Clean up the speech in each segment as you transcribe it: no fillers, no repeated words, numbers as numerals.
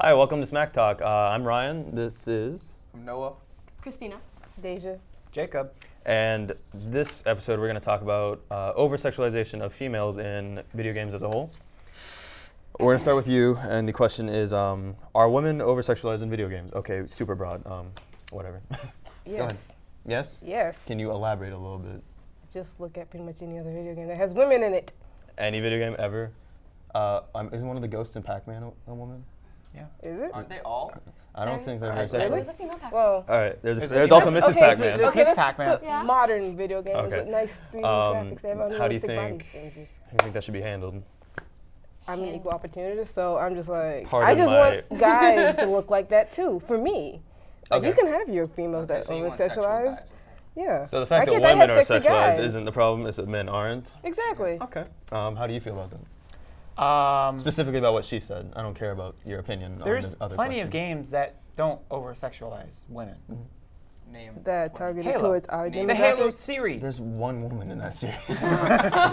Hi, welcome to Smack Talk. I'm Ryan. This is... I'm Noah. Christina. Deja. Jacob. And this episode we're going to talk about oversexualization of females in video games as a whole. We're going to start with you, and the question is, are women oversexualized in video games? Okay, super broad. Whatever. Yes. Go ahead. Yes? Yes. Can you elaborate a little bit? Just look at pretty much any other video game that has women in it. Any video game ever? Isn't one of the ghosts in Pac-Man a woman? Yeah. Is it? Aren't they all? I don't think they're very Really? sexual. There's a female Pac-Man. Well, All right, there's There's also okay, Mrs. okay, Pac-Man. There's okay, Miss let's Pac-Man. put Yeah. modern video games Okay. with nice 3D graphics. They have how do you unrealistic body think- changes. How do you think that should be handled? I'm an equal opportunity, so I'm just like, I Pardon just my- want guys to look like that too, for me. Like, Okay. you can have your females that So you are want sexual sexualized. guys. Yeah. So the fact I that can't have women are sexy sexualized guys. isn't the problem, it's that men aren't? Exactly. Okay. How do you feel about that? Um, Specifically about what she said. I don't care about your opinion there's on the other plenty of question. games that don't over-sexualize women. Name. That one. targeted Halo. towards our Name The the Halo demographic. series. There's one woman in that series.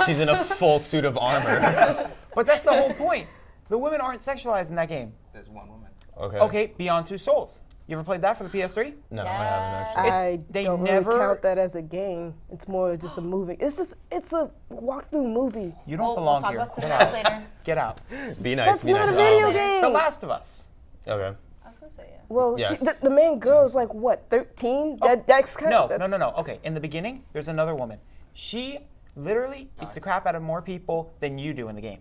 She's in a full suit of armor. But that's the whole point. The women aren't sexualized in that game. There's one woman. Okay. Okay, Beyond Two Souls. You ever played that for the PS3? No, I Yes. haven't actually. I they don't never- really count that as a game. It's more just a movie. It's a walkthrough movie. You don't We'll belong talk here. about Get cinematics out. later. Get out. Be nice, That's be not nice. a video Um, game. The Last of Us. Okay. I was gonna say yeah. Well, Yes. the main girl is like what, 13? That's kind No, of no. Okay, in the beginning, there's another woman. She literally beats the crap out of more people than you do in the game.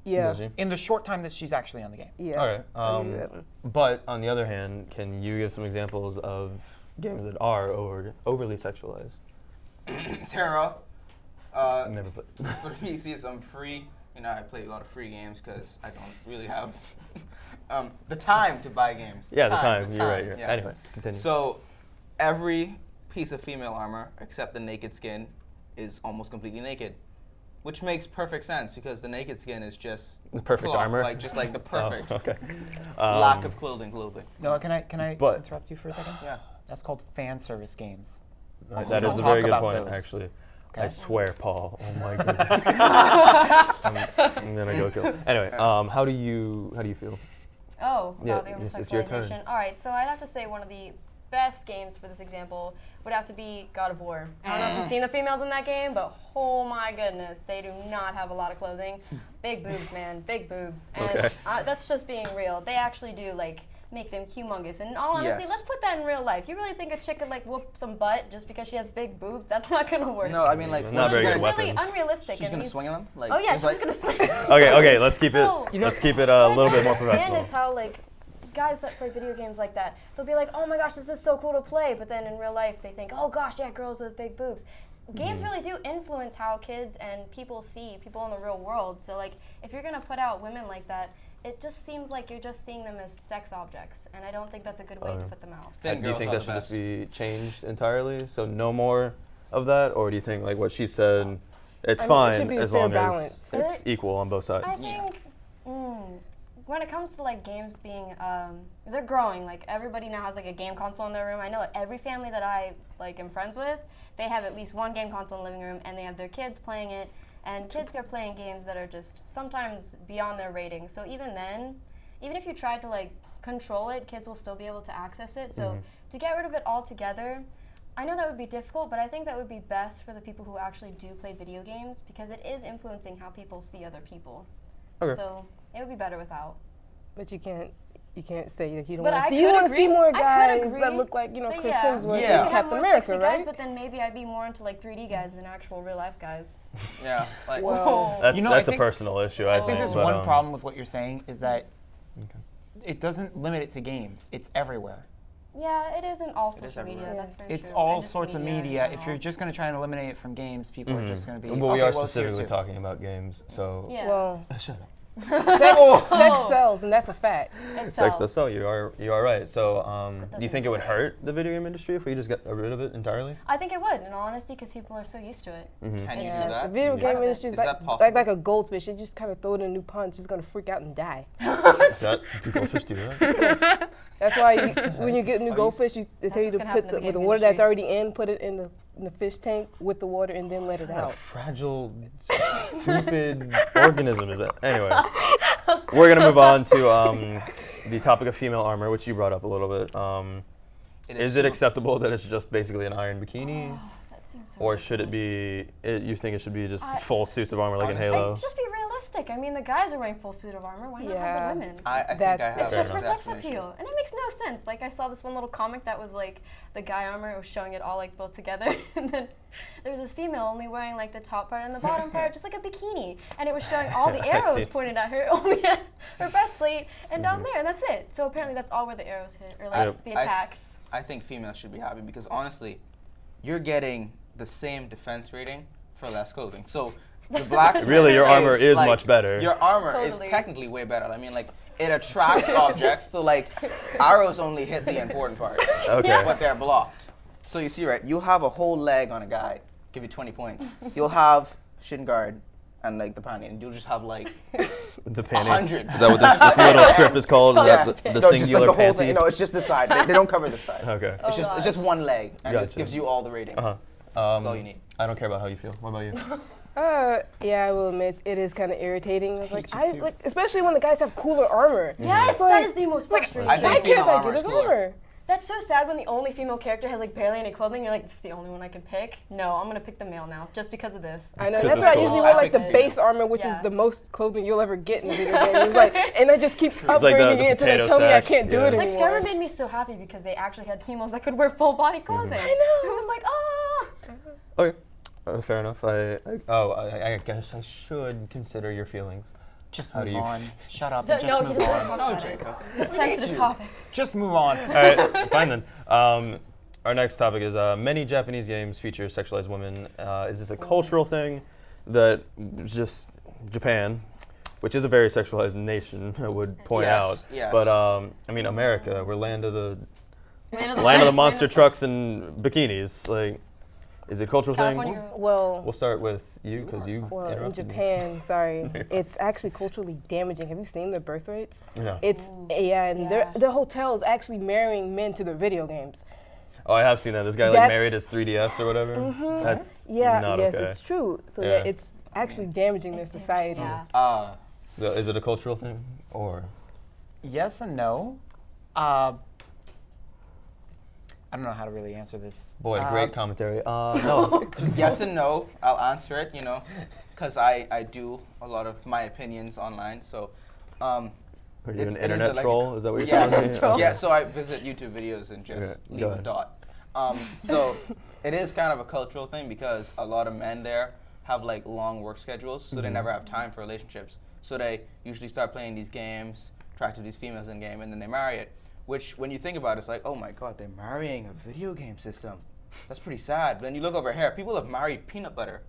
Yeah, Does she? In the short time that she's actually on the game. yeah. Okay. I can do that one. But on the other hand, can you give some examples of games that are overly sexualized? Terra. I've never played. For the PCs, I'm free. You know, I play a lot of free games because I don't really have the time to buy games. Yeah, the time. You're right. yeah. Anyway, continue. So, every piece of female armor, except the naked skin, is almost completely naked. Which makes perfect sense because the naked skin is just The perfect cloth, armor? like just like the perfect Oh, okay. lack of clothing. No, can I But- interrupt you for a second? Yeah. That's called fan service games. That is We'll a very talk good about point, those. actually. Okay. I swear, Paul. Oh my goodness. I'm gonna go kill. Anyway, how do you feel? Oh, Yeah, about the it's your turn. oversexualization. All right, so I'd have to say one of the best games for this example would have to be God of War. I don't know if you've seen the females in that game, but oh my goodness, they do not have a lot of clothing. Big boobs, man, big boobs. And Okay. that's just being real. They actually do like make them humongous. And in all honesty, Yes. let's put that in real life. You really think a chick could like whoop some butt just because she has big boobs? That's not gonna work. No, I mean like Not very she's good gonna, It's really weapons. unrealistic. she's and gonna these- swing them. Like, Oh yeah, just she's like, gonna swing. Okay, let's keep So- it. Let's keep it a little bit more What I don't professional. understand is how like guys that play video games like that, they'll be like, oh my gosh, this is so cool to play, but then in real life they think, oh gosh, yeah, girls with big boobs. Games really do influence how kids and people see people in the real world. So like, if you're gonna put out women like that, it just seems like you're just seeing them as sex objects, and I don't think that's a good way to put them out. thin Do you girls think are that the should best. just be changed entirely? So no more of that, or do you think like what she said, it's I mean, it fine should be a as fair long balance. as it's equal on both I sides? think when it comes to like games being, they're growing. Like everybody now has like a game console in their room. I know like, every family that I like am friends with, they have at least one game console in the living room, and they have their kids playing it. And kids are playing games that are just sometimes beyond their rating. So even then, even if you tried to like control it, kids will still be able to access it. So to get rid of it altogether, I know that would be difficult, but I think that would be best for the people who actually do play video games because it is influencing how people see other people. Okay. So it would be better without. But you can't say that you don't But want I to see. You could want to see agree. more I could guys agree. that look like, you know, But Chris yeah. Hemsworth Yeah. and I'd have Captain more America, sexy right? guys, but then maybe I'd be more into like 3D guys than actual real life guys. Yeah. Like, Well, That's You know, I that's a think- personal issue, I I think. think there's but, one problem with what you're saying is that Okay. it doesn't limit it to games. It's everywhere. Yeah, it isn't all is social media. everywhere. That's very It's true. all And just sorts of in media. If general. you're just going to try and eliminate it from games, people are just going to be. Well, we okay, are it's here specifically too. talking about games, so. Yeah. well, Shut up. sex sells, and that's a fact. it Sex sells. does sell. You are right. So, do you doesn't think it would matter. hurt the video game industry if we just got rid of it entirely? I think it would, in all honesty, because people are so used to it. can you It's do just The that? video Part game of it. industry is Is like, that possible? like a goldfish. You just kind of throw it in a new punch, it's gonna freak out and die. Is that do goldfish do that? That's why when you get a new you goldfish, they That's tell you what's to gonna put happen in the with the game water that's industry. already in, put it in the fish tank with the water, and then let it What kind out. of fragile, stupid organism is that? Anyway, we're gonna move on to the topic of female armor, which you brought up a little bit. Is it acceptable that it's just basically an iron bikini? That seems so Or should it ridiculous. be, you think it should be just full suits of armor like in Honestly, Halo? Just be realistic. I mean, the guys are wearing full suit of armor. Why not have Yeah. the women? I think That's- I have It's just that for sex explanation. appeal, and it makes no sense. Like I saw this one little comic that was like the guy armor. It was showing it all like built together, and then there was this female only wearing like the top part and the bottom part, just like a bikini, and it was showing all the I've arrows seen- pointed at her, only at her breastplate and down there, and that's it. So apparently that's all where the arrows hit, or like Yep. the attacks. I think females should be happy because honestly, you're getting the same defense rating for less clothing. So the black Really, your armor is like, much better. Your armor is Totally. technically way better. I mean, like it attracts objects. So like arrows only hit the important parts, Okay. but they're blocked. So you see, right? You'll have a whole leg on a guy, give you 20 points. You'll have shin guard and like the panty, and you'll just have like The panty. 100. Is that what this little strip is called? Is Yeah. that the No, just singular like the whole panty? thing. No, it's just the side. They don't cover the side. Okay. Oh, It's just one leg, and Gotcha. it gives you all the rating. Uh-huh. That's all you need. I don't care about how you feel. What about you? Yeah, I will admit it is kind of irritating. It's like hate you too. especially when the guys have cooler armor. Yes, Like- that is the most frustrating. I Why think can't female I armor get is his cooler. armor? That's so sad when the only female character has like barely any clothing. You're like, this is the only one I can pick. No, I'm gonna pick the male now, just because of this. I know. 'Cause That's it's why I cool. usually I wear like picked the the base armor, which Yeah. is the most clothing you'll ever get in a video game. It's like, and I just keep like the upgrading it until they potato tell me I sack, can't do yeah. it Like anymore. Skyrim made me so happy because they actually had females that could wear full body clothing. I know. It was like, ah. Okay. Fair enough. I guess I should consider your feelings. Just How move do you- on. Shut up No, and just he move doesn't want to on. talk No, about it. Jacob. It's a We hate sensitive you. topic. Just move on. All right, fine then. Our next topic is many Japanese games feature sexualized women. Is this a cultural thing that just Japan, which is a very sexualized nation, I would point Yes, out. yes. But I mean, America, we're land of the Land monster trucks and bikinis. Like, is it a cultural California thing? girl. Well, We'll start with you because you well, in interrupted me. Japan, sorry, it's actually culturally damaging. Have you seen their birth rates? No. It's and Yeah. their hotels actually marrying men to their video games. Oh, I have seen that. This guy like That's- married his 3DS or whatever. That's Yeah, not yes, okay. it's true. So Yeah. it's actually damaging their It's society. Yeah. Is it a cultural thing or? Yes and no. I don't know how to really answer this. Boy, great commentary. No. Just yes and no. I'll answer it, because I do a lot of my opinions online. So, Are you It an is internet like- troll? Is that what you're yes, telling me? Troll. yeah. So I visit YouTube videos and just Okay, go leave a ahead. dot. So it is kind of a cultural thing because a lot of men there have like long work schedules, so they Mm-hmm. never have time for relationships. So they usually start playing these games, attract to these females in game, and then they marry it. Which, when you think about it, it's like, oh my God, they're marrying a video game system. That's pretty sad. But then you look over here, people have married peanut butter.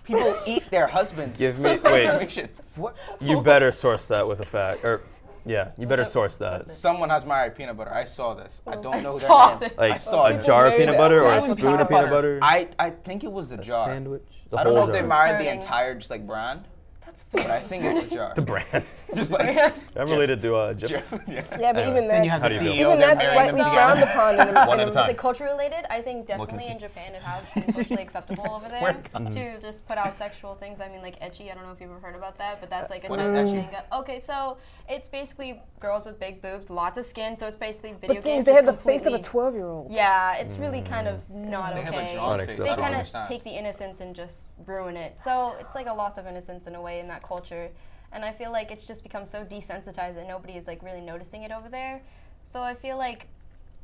People eat their husbands. Give me wait. information. What? You better source that with a fact, or yeah, you better source that. Someone has married peanut butter. I saw this. I don't know their saw name. this. I Like saw a this. jar of Maybe peanut that's butter or a why spoon of peanut butter. I think it was the A jar. sandwich. The I don't know whole if they jar. married the Concerning. entire just like brand, That's but I think it's the jar. The brand. Just like I'm related to Jeff. Jeff. Yeah. Yeah, but Anyway. even Then you that, have How the do you feel? CEO. even They're that's marrying them slightly together. frowned upon. One at a Is time. it culture related? I think definitely into- in Japan it has been socially acceptable over swear there to just put out sexual things. I mean, like ecchi. I don't know if you've ever heard about that, but that's like a What type is of ecchi? thing. Okay, so it's basically girls with big boobs, lots of skin. So it's basically video but games. they just have the face of a completely- 12-year-old. Yeah, it's really kind of not They okay. have a John face. Unacceptable. They I don't kind of understand. take the innocence and just ruin it. So it's like a loss of innocence in a way in that culture. And I feel like it's just become so desensitized that nobody is like really noticing it over there. So I feel like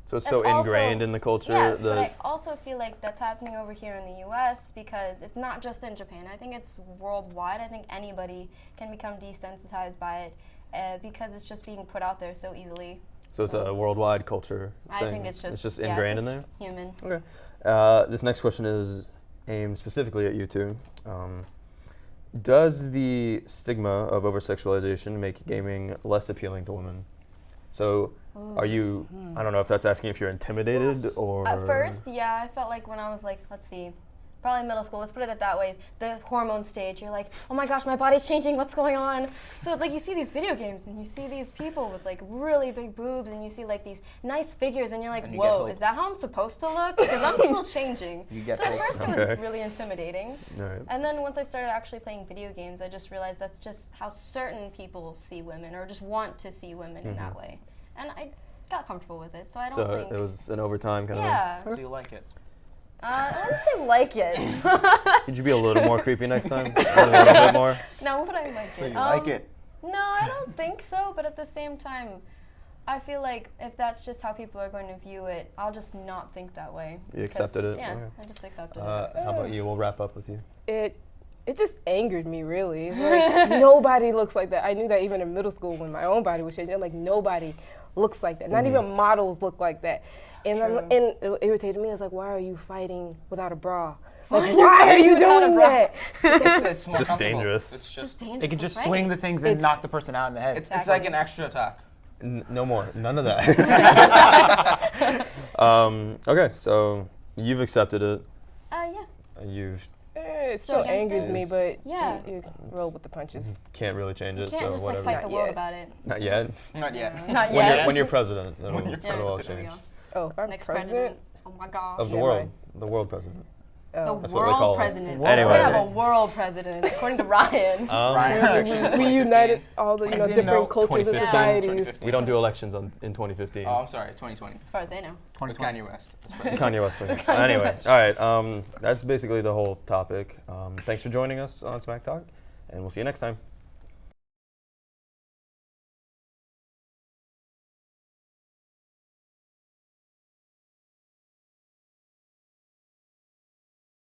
So it's so That's also- ingrained in the culture yeah, but I that also feel like that's happening over here in the U.S. because it's not just in Japan. I think it's worldwide. I think anybody can become desensitized by it because it's just being put out there so easily. so it's a worldwide culture I thing. think it's just yeah, ingrained it's in there. just human. Okay. This next question is aimed specifically at you two. Does the stigma of oversexualization make gaming less appealing to women? So, are you? I don't know if that's asking if you're intimidated or. At first, yeah, I felt like when I was like, let's see, probably middle school, let's put it that way, the hormone stage, you're like, oh my gosh, my body's changing, what's going on? So it's like you see these video games and you see these people with like really big boobs and you see like these nice figures and you're like, And you get whoa, hope. is that how I'm supposed to look? Because I'm still changing. You get So at hope. first it was Okay. really intimidating. Alright. And then once I started actually playing video games, I just realized that's just how certain people see women or just want to see women in that way. and I got comfortable with it. So I don't So think. it was an overtime kind Yeah. So you like it? I wouldn't say like it. of. Could you be a little more creepy next time? A little bit more. No, would I like So it? you like it? No, I don't think so. But at the same time, I feel like if that's just how people are going to view it, I'll just not think that way. You accepted it? Yeah, Okay. I just accepted it. How about you? We'll wrap up with you. It just angered me, really. Like, nobody looks like that. I knew that even in middle school when my own body was changing. Like, nobody looks like that. Not even models look like that. And and it irritated me. I was like, why are you fighting without a bra? Like, why are you doing that? It's more Just comfortable. dangerous. It's just dangerous. They could just right? swing the things and knock the person out in the head. It's like an extra attack. No more. None of that. Okay, so you've accepted it. Yeah. You It So still against angers it? me, but Yeah. you roll with the punches. can't really change You it, can't so just whatever. like fight the Not world yet. about it. Not yet. Not yet. Not When yet. you're, when you're president, that'll, When you're that'll all There we change. go. Oh, if I'm Next president? Oh my gosh. Of the Yeah, world. right. The world president. Oh. That's what they call World it. president. Anyway. We have a world president, according to Ryan. Ryan elections, We united all the I didn't different know. cultures and 2015. societies. We don't do elections in 2015. Oh, I'm sorry, 2020. As far as they know. With Kanye West. as It's president. Kanye West. Anyway, all right. That's basically the whole topic. Thanks for joining us on Smack Talk, and we'll see you next time.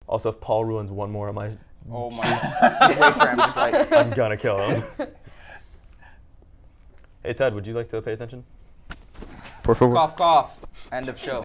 Also, if Paul ruins one more of my, Oh my. Just wait for him. Just like. I'm gonna kill him. Hey Ted, would you like to pay attention? Por favor. Cough, cough. End of show.